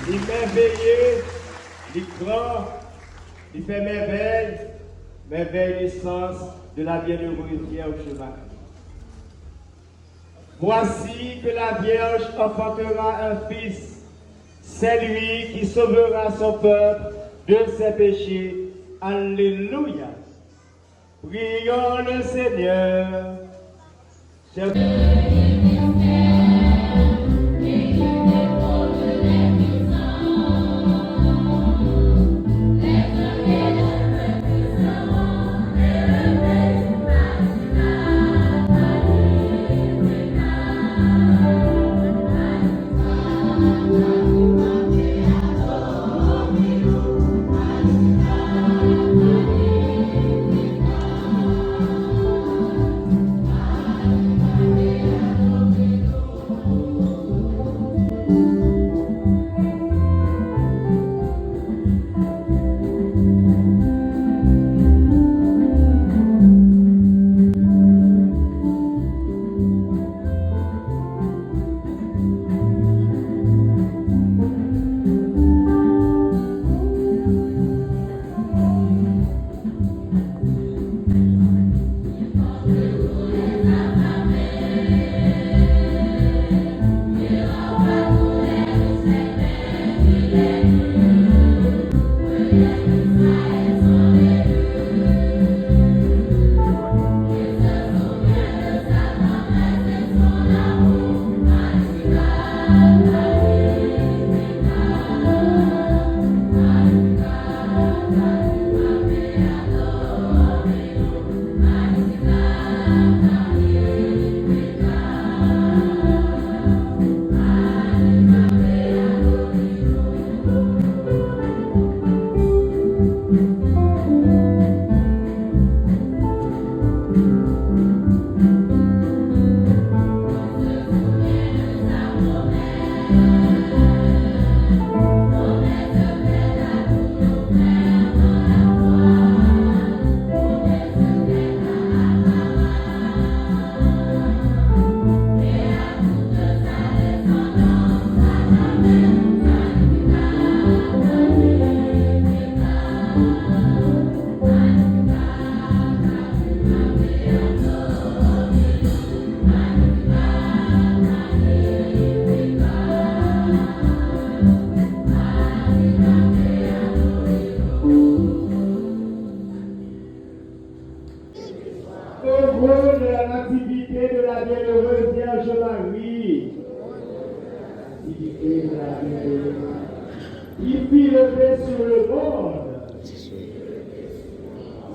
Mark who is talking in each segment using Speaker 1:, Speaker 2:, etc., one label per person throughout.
Speaker 1: Il merveilleux, il grand, il fait merveille l'essence de la bienheureuse Vierge Marie. Voici que la Vierge enfantera un fils, c'est lui qui sauvera son peuple de ses péchés. Alléluia. Prions le Seigneur. Heureux de la nativité de la bienheureuse Vierge Marie. Nativité de la bienheureuse Marie. Il fit lever sur le monde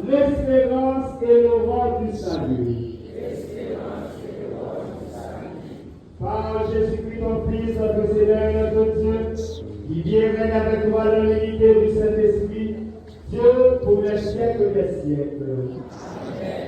Speaker 1: l'espérance et l'aurore du salut. Par Jésus-Christ, ton Fils, notre Seigneur et notre Dieu, qui vient et règne avec toi dans l'unité du Saint-Esprit, Dieu pour les siècles des siècles. Amen.